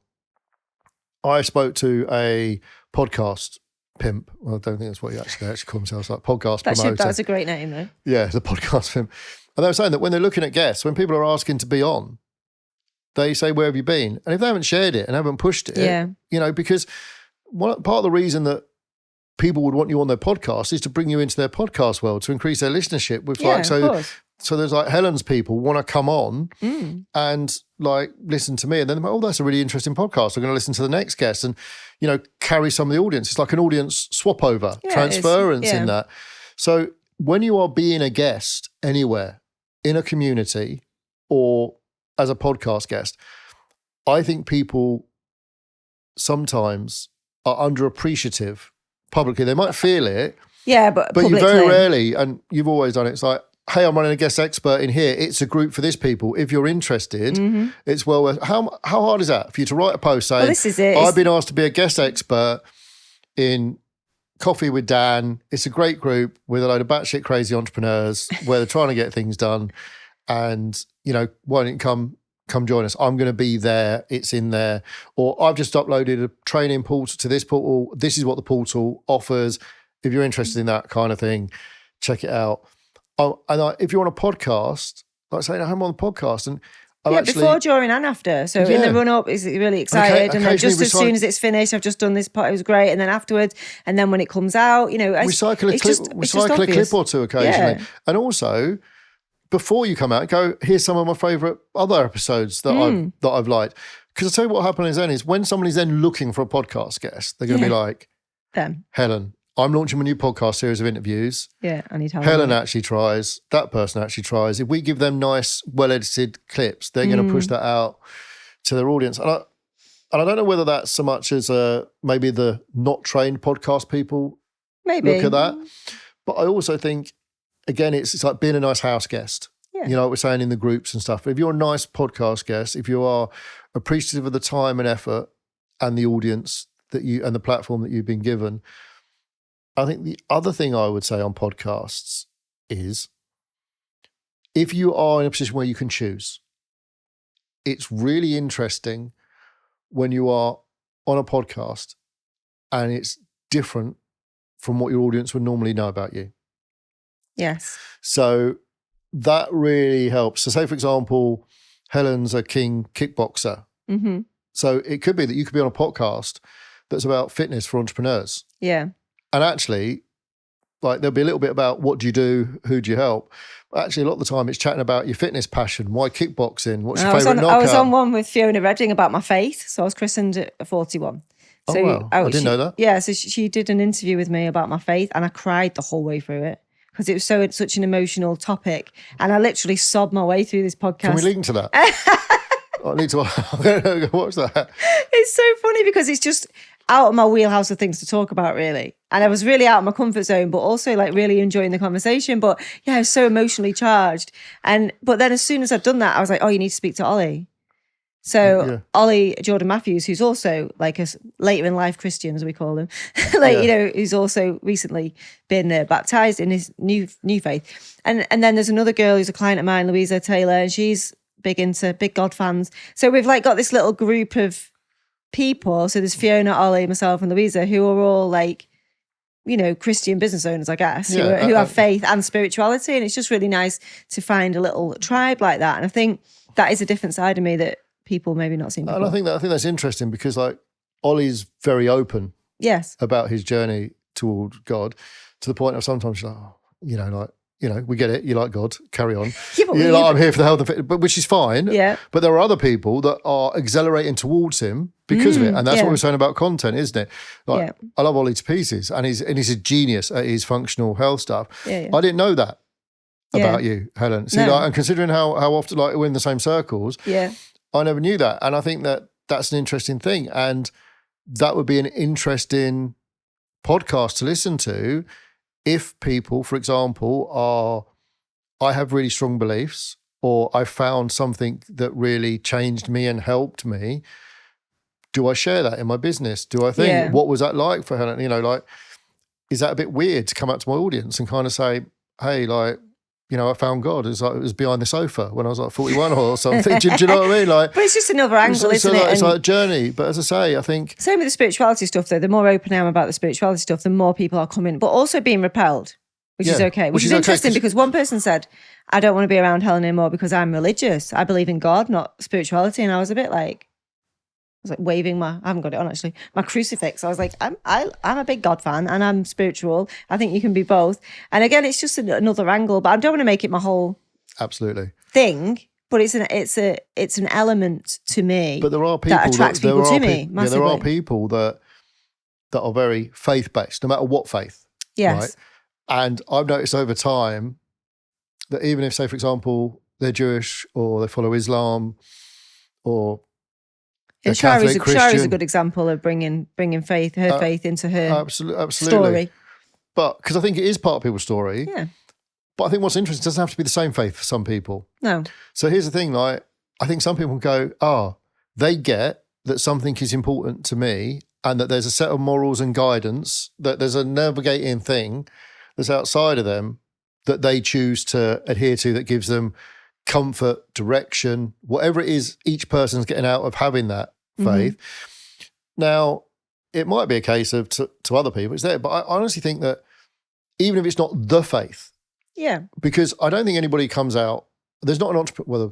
I spoke to a podcast pimp. Well, I don't think that's what they actually call themselves, like podcast promoter. That's a great name though. Yeah, the podcast pimp. And they were saying that when they're looking at guests, when people are asking to be on, they say, where have you been? And if they haven't shared it and haven't pushed it, because part of the reason that people would want you on their podcast is to bring you into their podcast world, to increase their listenership with so there's like Helen's people want to come on and like listen to me and then, oh, that's a really interesting podcast. I'm going to listen to the next guest and, carry some of the audience. It's like an audience swap over, transference in that. So when you are being a guest anywhere in a community or as a podcast guest, I think people sometimes are underappreciative publicly. They might feel it. Yeah, but you very rarely, and you've always done it, it's like, hey, I'm running a guest expert in here. It's a group for this people. If you're interested, it's well worth. How hard is that for you to write a post saying, this is it. I've been asked to be a guest expert in Coffee with Dan. It's a great group with a load of batshit crazy entrepreneurs where they're trying to get things done. And, why don't you come come join us. I'm going to be there. It's in there. Or I've just uploaded a training portal to this portal. This is what the portal offers. If you're interested in that kind of thing, check it out. Oh, and if you're on a podcast, like saying I'm on the podcast, and before, during, and after. So in the run up, is really excited, and then just as soon as it's finished, I've just done this part. It was great, and then afterwards, and then when it comes out, recycle a clip or two occasionally, and also before you come out, go, here's some of my favourite other episodes that I've liked. Because I tell you what happens then is when somebody's then looking for a podcast guest, they're going to be like, Helen, I'm launching my new podcast series of interviews. Yeah, I need Helen actually tries. That person actually tries. If we give them nice, well-edited clips, they're going to push that out to their audience. And I don't know whether that's so much as maybe the not trained podcast people look at that. But I also think, again, it's like being a nice house guest. Yeah. You know what we're saying in the groups and stuff. If you're a nice podcast guest, if you are appreciative of the time and effort and the audience and the platform that you've been given, I think the other thing I would say on podcasts is if you are in a position where you can choose, it's really interesting when you are on a podcast and it's different from what your audience would normally know about you. Yes. So that really helps. So say, for example, Helen's a king kickboxer. Mm-hmm. So it could be that you could be on a podcast that's about fitness for entrepreneurs. Yeah. And actually, like there'll be a little bit about what do you do, who do you help. But actually, a lot of the time it's chatting about your fitness passion, why kickboxing, what's your favourite knockout. I was on one with Fiona Redding about my faith. So I was christened at 41. So, wow. I didn't know that. Yeah, so she did an interview with me about my faith and I cried the whole way through it because it was such an emotional topic. And I literally sobbed my way through this podcast. Can we link to that? I need to watch that. It's so funny because it's just out of my wheelhouse of things to talk about, really. And I was really out of my comfort zone, but also like really enjoying the conversation. But yeah, I was so emotionally charged. But then as soon as I'd done that, I was like, oh, you need to speak to Ollie. So Ollie Jordan Matthews, who's also like a later in life Christian, as we call him, who's also recently been baptized in his new faith. And then there's another girl who's a client of mine, Louisa Taylor, and she's big God fans. So we've like got this little group of people. So there's Fiona, Ollie, myself, and Louisa, who are all like, Christian business owners, I guess, who have faith and spirituality. And it's just really nice to find a little tribe like that. And I think that is a different side of me that people maybe not seen before. And I think that's interesting because like Ollie's very open about his journey toward God to the point of sometimes she's like, we get it. You like God, carry on. I'm here for the health and fitness, but which is fine. Yeah. But there are other people that are accelerating towards him because of it. And that's what we're saying about content, isn't it? Like, I love Ollie to pieces and he's a genius at his functional health stuff. Yeah. I didn't know that about you, Helen. See, and considering how often like we're in the same circles, I never knew that. And I think that's an interesting thing. And that would be an interesting podcast to listen to if people, for example, I have really strong beliefs or I found something that really changed me and helped me. Do I share that in my business? Do I think, what was that like for Helen? Is that a bit weird to come out to my audience and kind of say, hey, like, I found God. It was behind the sofa when I was like 41 or something. do you know what I mean? Like, but it's just another angle, isn't it? It's like a journey. But as I say, I think... Same with the spirituality stuff, though. The more open I am about the spirituality stuff, the more people are coming, but also being repelled, which is okay. Which is interesting because one person said, I don't want to be around Helen anymore because I'm religious. I believe in God, not spirituality. And I was a bit like... I was like waving I haven't got it on actually, my crucifix. I was like, I'm a big God fan and I'm spiritual. I think you can be both. And again, it's just another angle, but I don't want to make it my whole thing. But it's an element to me. But there are people that attracts people to me. There are people that are very faith based, no matter what faith. Yes. Right? And I've noticed over time that even if, say, for example, they're Jewish or they follow Islam or Shari's a good example of bringing faith, her faith into her story. But because I think it is part of people's story. Yeah. But I think what's interesting, it doesn't have to be the same faith for some people. No. So here's the thing, like, I think some people go, they get that something is important to me and that there's a set of morals and guidance, that there's a navigating thing that's outside of them that they choose to adhere to that gives them comfort, direction, whatever it is each person's getting out of having that faith. Now, it might be a case of to other people it's there, but I honestly think that even if it's not the faith, because I don't think anybody comes out, there's not an entrepreneur,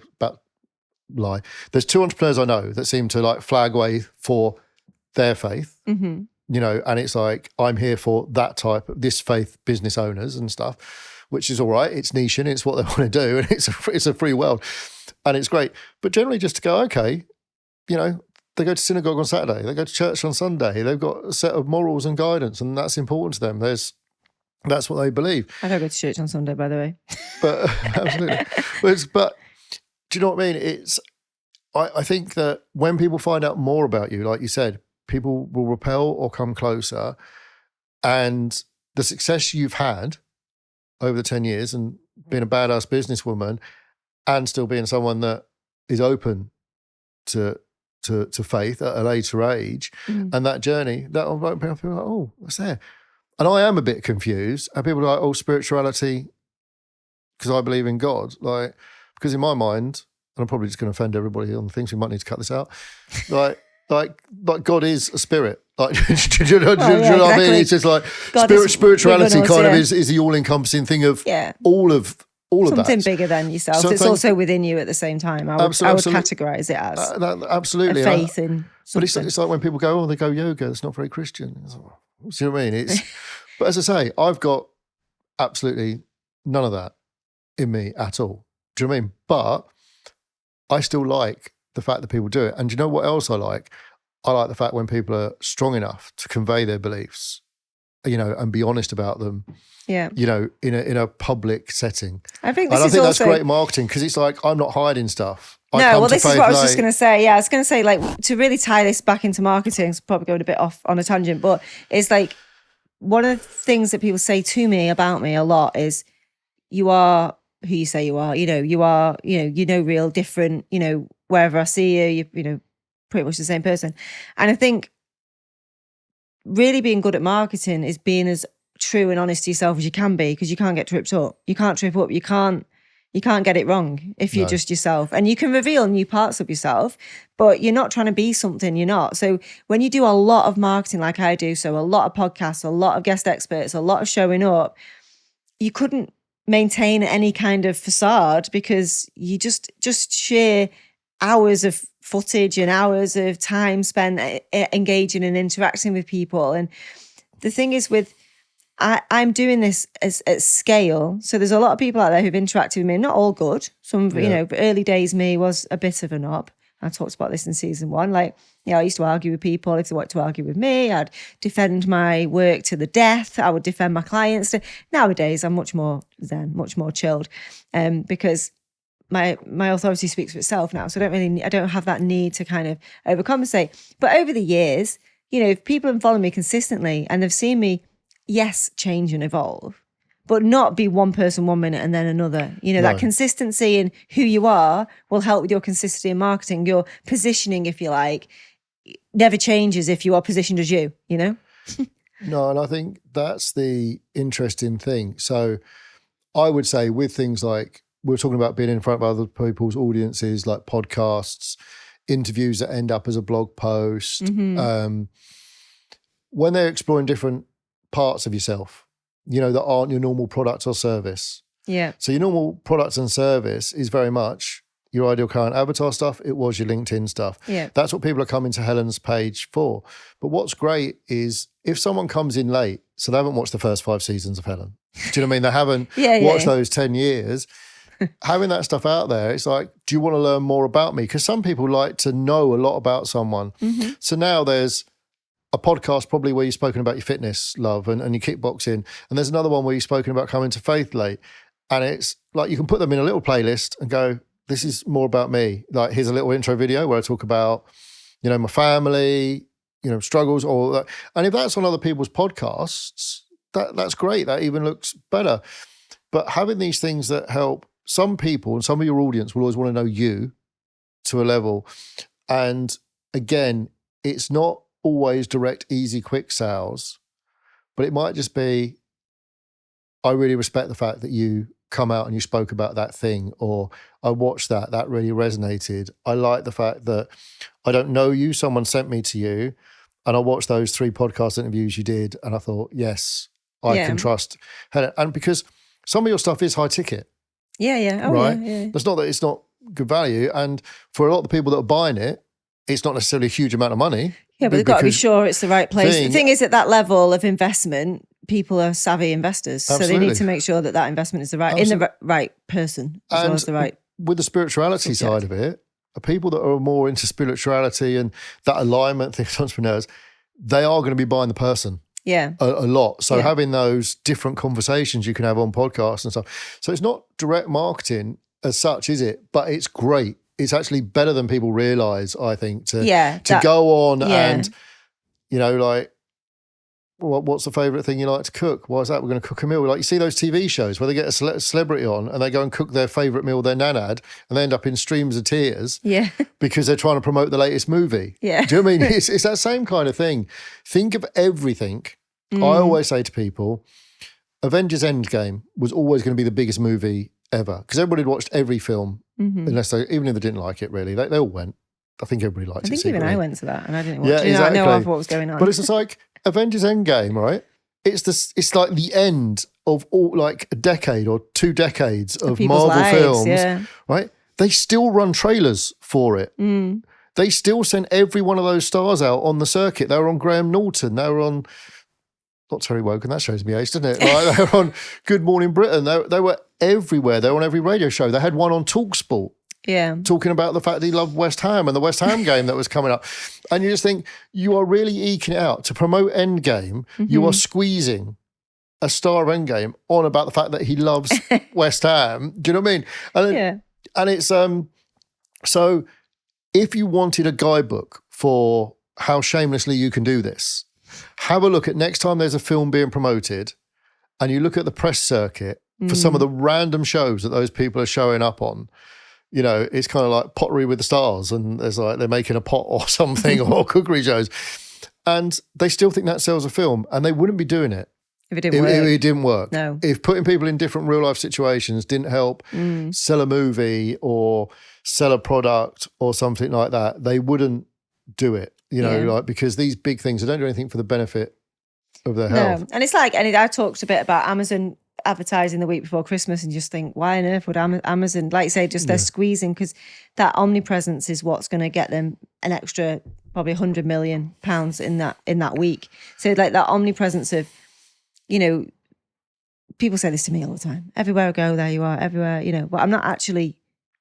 there's 2 entrepreneurs I know that seem to like flag way for their faith, you know, and it's like, I'm here for that type of this faith business owners and stuff, which is all right. It's niche and it's what they want to do, and it's a free world, and it's great. But generally, just to go, okay, you know, they go to synagogue on Saturday, they go to church on Sunday, they've got a set of morals and guidance, and that's important to them. That's what they believe. I don't go to church on Sunday, by the way. But absolutely, but do you know what I mean? I think that when people find out more about you, like you said, people will repel or come closer, and the success you've had over the 10 years and being a badass businesswoman and still being someone that is open to faith at a later age and that journey, that'll make people like, oh, what's there? And I am a bit confused. And people are like, oh, spirituality, because I believe in God. Like, because in my mind, and I'm probably just going to offend everybody on things, we might need to cut this out. Like God is a spirit. Like, do you know what I mean? It's just like spirituality kind of is the all-encompassing thing of all of something that. Bigger than yourself. It's also within you at the same time. I would categorize it as absolutely a faith in something. But it's like when people go, oh, they go yoga, it's not very Christian. It's like, do you know what I mean? But as I say, I've got absolutely none of that in me at all. Do you know what I mean? But I still like the fact that people do it. And do you know what else I like? I like the fact when people are strong enough to convey their beliefs, you know, and be honest about them. Yeah, you know, in a public setting. I think that's great marketing, because it's like, I'm not hiding stuff. This is what I was just going to say. Yeah, I was going to say, like, to really tie this back into marketing, it's probably going a bit off on a tangent, but it's like, one of the things that people say to me about me a lot is, you are who you say you are. You know, you are, real different, you know, wherever I see you, you know, pretty much the same person. And I think really being good at marketing is being as true and honest to yourself as you can be, because you can't get tripped up. You can't trip up. You can't get it wrong if you're just yourself. And you can reveal new parts of yourself, but you're not trying to be something you're not. So when you do a lot of marketing like I do, so a lot of podcasts, a lot of guest experts, a lot of showing up, you couldn't maintain any kind of facade, because you just share hours of footage and hours of time spent engaging and interacting with people. And the thing is I'm doing this at scale. So there's a lot of people out there who've interacted with me, not all good. Some, you know, early days me was a bit of a knob. I talked about this in season 1. Like, you know, I used to argue with people. If they wanted to argue with me, I'd defend my work to the death. I would defend my clients. Nowadays, I'm much more zen, much more chilled, because my authority speaks for itself now. So I don't have that need to kind of overcompensate. But over the years, you know, if people have followed me consistently and they've seen me, yes, change and evolve, but not be one person 1 minute and then another. You know, that consistency in who you are will help with your consistency in marketing. Your positioning, if you like, never changes if you are positioned as you know? No, and I think that's the interesting thing. So I would say with things like, we're talking about being in front of other people's audiences, like podcasts, interviews that end up as a blog post, when they're exploring different parts of yourself, you know, that aren't your normal product or service. Yeah. So your normal product and service is very much your ideal client avatar stuff. It was your LinkedIn stuff. Yeah. That's what people are coming to Helen's page for. But what's great is if someone comes in late, so they haven't watched the first 5 seasons of Helen. Do you know what I mean? They haven't watched those 10 years. Having that stuff out there, it's like, do you want to learn more about me? Because some people like to know a lot about someone. So now there's a podcast probably where you've spoken about your fitness love and your kickboxing. And there's another one where you've spoken about coming to faith late. And it's like, you can put them in a little playlist and go, this is more about me. Like, here's a little intro video where I talk about, you know, my family, you know, struggles, all that. And if that's on other people's podcasts, that's great. That even looks better. But having these things that help some people, and some of your audience will always want to know you to a level. And again, it's not always direct, easy, quick sales, but it might just be, I really respect the fact that you come out and you spoke about that thing, or I watched that really resonated. I like the fact that I don't know you, someone sent me to you, and I watched those 3 podcast interviews you did, and I thought, yes, I can trust Helen. And because some of your stuff is high ticket. Yeah. Oh, right? Yeah. It's not that it's not good value. And for a lot of the people that are buying it, it's not necessarily a huge amount of money. Yeah, but they've got to be sure it's the right place. The thing is, at that level of investment, people are savvy investors. Absolutely. So they need to make sure that investment is the right, in the right person, as well as the right. With the spirituality side of it, people that are more into spirituality and that alignment thing, entrepreneurs, they are going to be buying the person. Yeah. A lot. So having those different conversations you can have on podcasts and stuff. So it's not direct marketing as such, is it? But it's great. It's actually better than people realise, I think, to go on and, you know, like, what's the favourite thing you like to cook? Why is that? We're going to cook a meal. Like, you see those TV shows where they get a celebrity on and they go and cook their favourite meal their nan had, and they end up in streams of tears because they're trying to promote the latest movie. Yeah. Do you know what I mean? It's that same kind of thing. Think of everything. I always say to people, Avengers Endgame was always going to be the biggest movie ever, because everybody had watched every film, unless even if they didn't like it really. They all went. I think everybody liked it. I think secretly. even I went to that and I didn't watch it. Exactly. I know half what was going on. But it's just like Avengers Endgame, right? It's like the end of all, like a decade or 2 decades of Marvel films, right? They still run trailers for it. They still sent every one of those stars out on the circuit. They were on Graham Norton. They were on, not Terry Wogan, that shows me age, doesn't it? Right? They were on Good Morning Britain. They were everywhere. They were on every radio show. They had one on TalkSport. Yeah. Talking about the fact that he loved West Ham and the West Ham game that was coming up. And you just think, you are really eking it out. To promote Endgame, you are squeezing a star of Endgame on about the fact that he loves West Ham. Do you know what I mean? And it's, so if you wanted a guidebook for how shamelessly you can do this, have a look at next time there's a film being promoted and you look at the press circuit for some of the random shows that those people are showing up on. You know, it's kind of like Pottery with the Stars, and there's like they're making a pot or something, or cookery shows, and they still think that sells a film, and they wouldn't be doing it if it didn't work. It didn't work. No. If putting people in different real life situations didn't help sell a movie or sell a product or something like that, they wouldn't do it. You know, like, because these big things, they don't do anything for the benefit of their health. No. And it's like, and I talked a bit about Amazon advertising the week before Christmas, and just think, why on earth would Amazon, like you say, just they're squeezing, because that omnipresence is what's going to get them an extra probably £100 million in that week. So like that omnipresence of, you know, people say this to me all the time, everywhere I go, there you are, everywhere, you know, but I'm not actually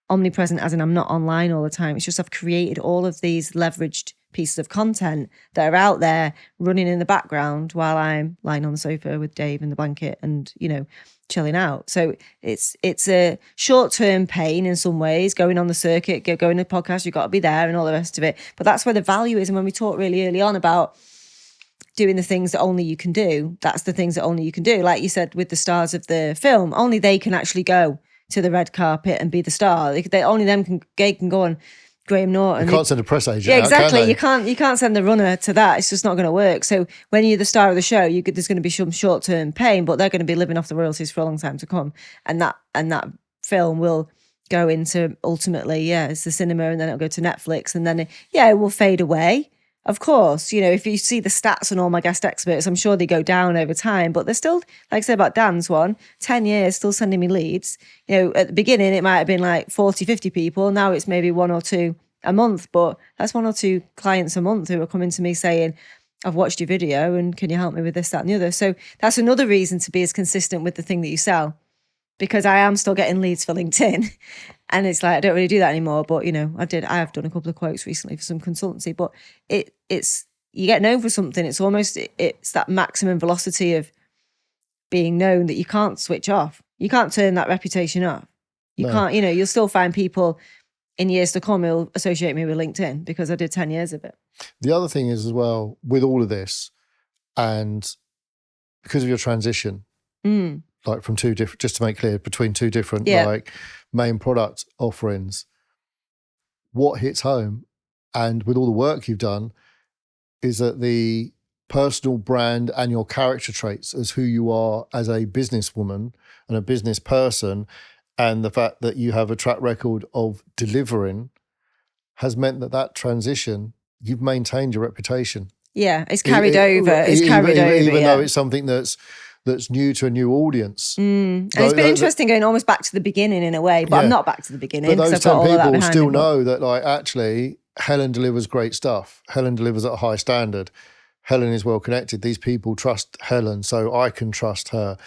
omnipresent, as in I'm not online all the time. It's just I've created all of these leveraged pieces of content that are out there running in the background while I'm lying on the sofa with Dave in the blanket and, you know, chilling out. So it's a short-term pain in some ways, going on the circuit, going to the podcast, you've got to be there and all the rest of it. But that's where the value is. And when we talked really early on about doing the things that only you can do, that's the things that only you can do. Like you said, with the stars of the film, only they can actually go to the red carpet and be the star. They only them can go on Graham Norton. You can't send a press agent. Yeah, exactly. Out, can you can't send the runner to that. It's just not going to work. So when you're the star of the show, there's going to be some short-term pain, but they're going to be living off the royalties for a long time to come. And that film will go into, ultimately, it's the cinema, and then it'll go to Netflix, and then it will fade away. Of course, you know, if you see the stats on all my guest experts, I'm sure they go down over time, but they're still, like I said about Dan's one, 10 years, still sending me leads. You know, at the beginning, it might have been like 40, 50 people. Now it's maybe 1 or 2 a month, but that's 1 or 2 clients a month who are coming to me saying, I've watched your video and can you help me with this, that and the other? So that's another reason to be as consistent with the thing that you sell, because I am still getting leads for LinkedIn. And it's like, I don't really do that anymore. But, you know, I have done a couple of quotes recently for some consultancy, but it's, you get known for something. It's almost, it's that maximum velocity of being known that you can't switch off. You can't turn that reputation off. You can't, you know, you'll still find people in years to come who'll associate me with LinkedIn because I did 10 years of it. The other thing is as well, with all of this, and because of your transition, like from 2 different, just to make clear, between 2 different like main product offerings, what hits home, and with all the work you've done, is that the personal brand and your character traits as who you are as a businesswoman and a business person, and the fact that you have a track record of delivering has meant that transition, you've maintained your reputation. Yeah, it's carried over. It's carried over. Even though it's something that's new to a new audience. And it's been interesting going almost back to the beginning in a way, but I'm not back to the beginning. But those 10 people still know that, like, actually, Helen delivers great stuff. Helen delivers at a high standard. Helen is well connected. These people trust Helen, so I can trust her.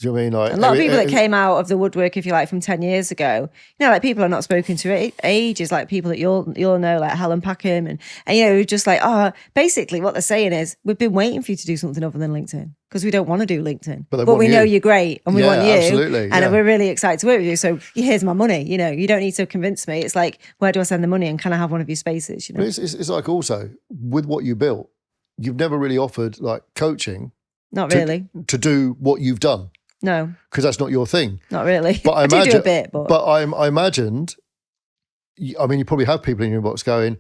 Do you know what I mean? Like, a lot of people that came out of the woodwork, if you like, from 10 years ago, like people I've not spoken to ages, like people that you'll know, like Helen Packham, and just like, basically what they're saying is, we've been waiting for you to do something other than LinkedIn because we don't want to do LinkedIn, but we know you're great and we want you, absolutely, and we're really excited to work with you. So here's my money. You don't need to convince me. It's like, where do I send the money, and can I have one of your spaces? It's like, also with what you built, you've never really offered like coaching. Not really. To do what you've done. No, because that's not your thing. Not really. But I do a bit, but I imagined. I mean, you probably have people in your inbox going,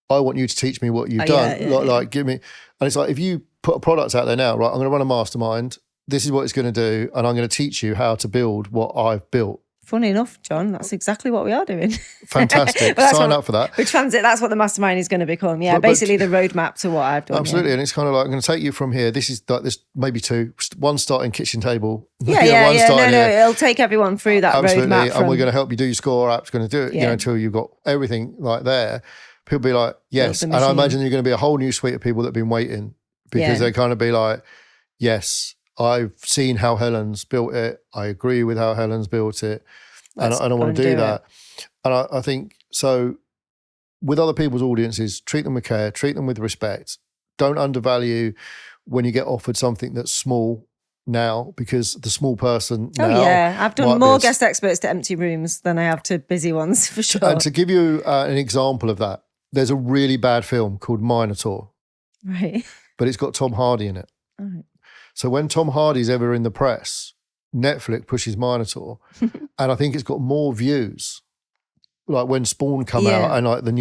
"I want you to teach me what you've done." Like, give me. And it's like, if you put a product out there now, right? I'm going to run a mastermind. This is what it's going to do, and I'm going to teach you how to build what I've built. Funny enough, John, that's exactly what we are doing. Fantastic. Sign up for that. That's what the mastermind is going to become. Yeah, basically the roadmap to what I've done. Absolutely. And it's kind of like, I'm going to take you from here. This is like this, maybe two, one starting kitchen table. Yeah. No, it'll take everyone through that roadmap. And we're going to help you do your score. Our app's going to do it, until you've got everything like there. People be like, yes. And I imagine you're going to be a whole new suite of people that have been waiting, because they kind of be like, yes, I've seen how Helen's built it. I agree with how Helen's built it. And I want to do that. And I think, so with other people's audiences, treat them with care, treat them with respect. Don't undervalue when you get offered something that's small now, because the small person now. I've done more guest experts to empty rooms than I have to busy ones, for sure. And to give you an example of that, there's a really bad film called Minotaur. Right. But it's got Tom Hardy in it. Right. So when Tom Hardy's ever in the press, Netflix pushes Minotaur, and I think it's got more views. Like when Spawn come out, and like the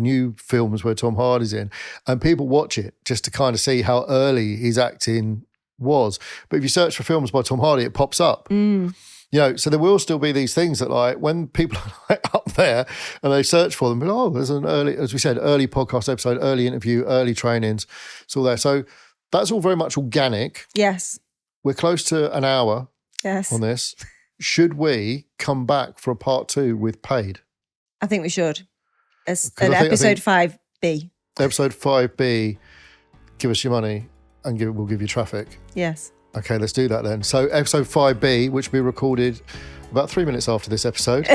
new films where Tom Hardy's in, and people watch it just to kind of see how early his acting was. But if you search for films by Tom Hardy, it pops up. So there will still be these things that, like, when people are like up there and they search for them, but there's an early, as we said, early podcast episode, early interview, early trainings. It's all there. So that's all very much organic. Yes. We're close to an hour on this. Should we come back for a part 2 with paid? I think we should. Episode 5B. Episode 5B, give us your money and we'll give you traffic. Yes. Okay, let's do that then. So episode 5B, which will be recorded about 3 minutes after this episode.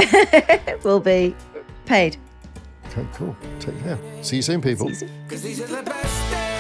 will be paid. Okay, cool. Take care. See you soon, people. See you soon. 'Cause these are the best days.